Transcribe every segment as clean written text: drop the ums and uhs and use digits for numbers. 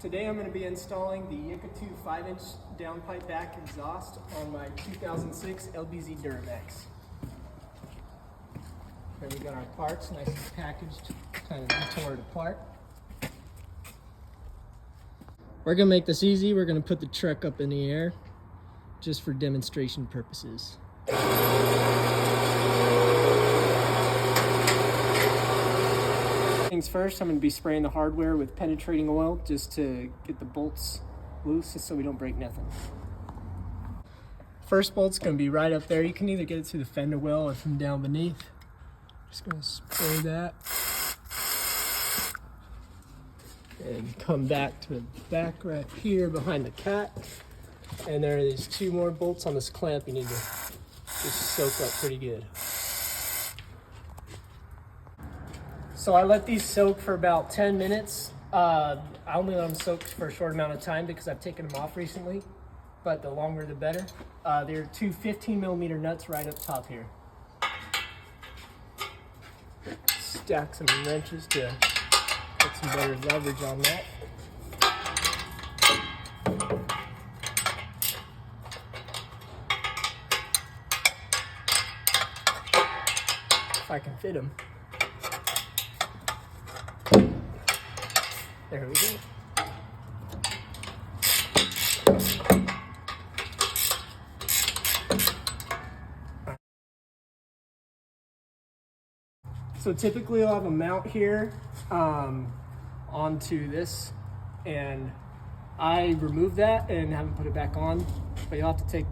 Today I'm going to be installing the Yikatoo 5-inch downpipe back exhaust on my 2006 LBZ Duramax. Here we got our parts, nice and packaged, kind of tore it apart. We're going to make this easy. We're going to put the truck up in the air just for demonstration purposes. Things first, I'm going to be spraying the hardware with penetrating oil just to get the bolts loose so we don't break nothing. First bolt's going to be right up there. You can either get it through the fender well or from down beneath. Just going to spray that. And come back to the back right here behind the cat. And there are these two more bolts on this clamp you need to just soak up pretty good. So I let these soak for about 10 minutes. I only let them soak for a short amount of time because I've taken them off recently, but the longer the better. There are two 15mm nuts right up top here. Stack some wrenches to get some better leverage on that. If I can fit them. There we go. So typically I'll have a mount here onto this, and I remove that and haven't put it back on, but you'll have to take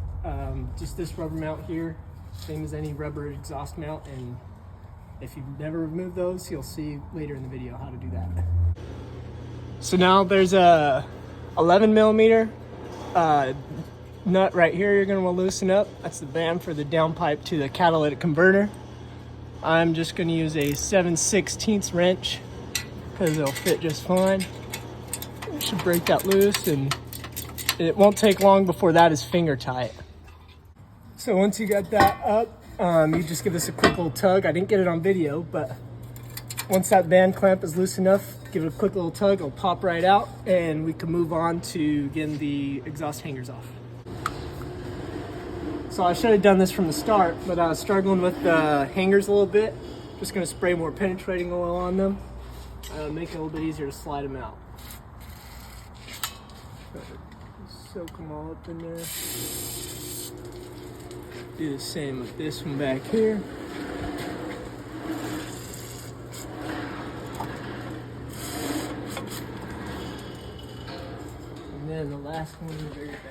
just this rubber mount here, same as any rubber exhaust mount, and if you've never removed those, you'll see later in the video how to do that. So now there's a 11mm nut right here you're going to want to loosen up. That's the band for the downpipe to the catalytic converter. I'm just going to use a 7/16 wrench because it'll fit just fine. You should break that loose, and it won't take long before that is finger tight. So once you got that up, you just give this a quick little tug. I didn't get it on video, but once that band clamp is loose enough, give it a quick little tug, it'll pop right out, and we can move on to getting the exhaust hangers off. So I should have done this from the start, but I was struggling with the hangers a little bit. Just gonna spray more penetrating oil on them, make it a little bit easier to slide them out. Soak them all up in there. Do the same with this one back here. And then the last one is very back.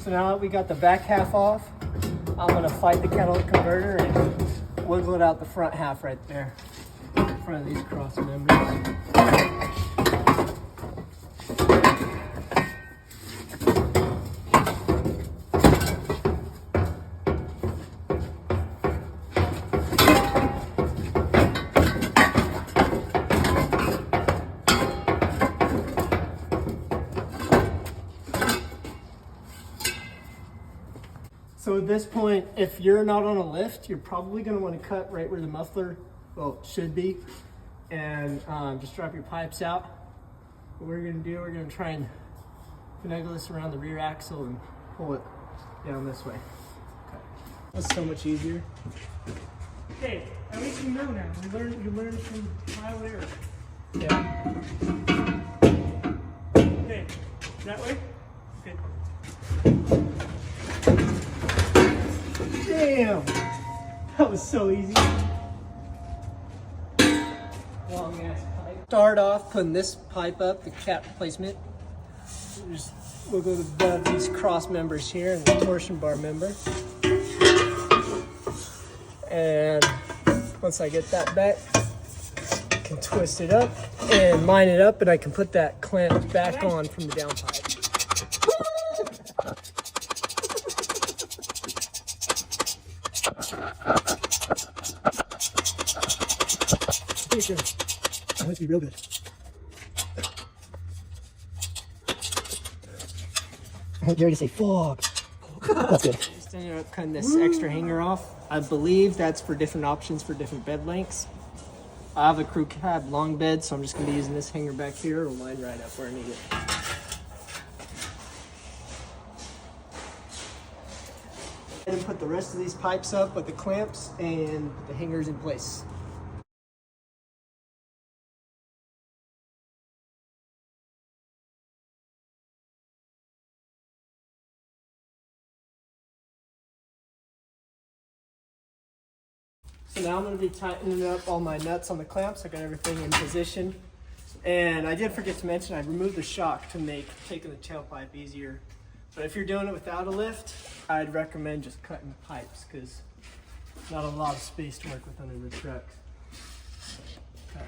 So now that we got the back half off, I'm going to fight the catalytic converter and wiggle it out the front half right there in front of these cross members. So at this point, if you're not on a lift, you're probably going to want to cut right where the muffler, well, should be, and just drop your pipes out. What we're going to do, we're going to try and finagle this around the rear axle and pull it down this way. Okay. That's so much easier. Hey, at least you know now. You learn from trial and error. Yeah. Okay, that way? Okay. Damn! That was so easy. Long ass pipe. Start off putting this pipe up, the cap replacement. Just wiggle above these cross members here and the torsion bar member. And once I get that back, I can twist it up and line it up, and I can put that clamp back on from the downpipe. Finish it. I want it to be real good. I want Gary to say, fuck. That's good. Just ended up cutting this extra hanger off. I believe that's for different options for different bed lengths. I have a crew cab long bed, so I'm just going to be using this hanger back here. It'll line right up where I need it. And put the rest of these pipes up with the clamps and put the hangers in place. So now I'm going to be tightening up all my nuts on the clamps. I got everything in position. And I did forget to mention I removed the shock to make taking the tailpipe easier. But if you're doing it without a lift, I'd recommend just cutting pipes because not a lot of space to work with under the truck. Okay.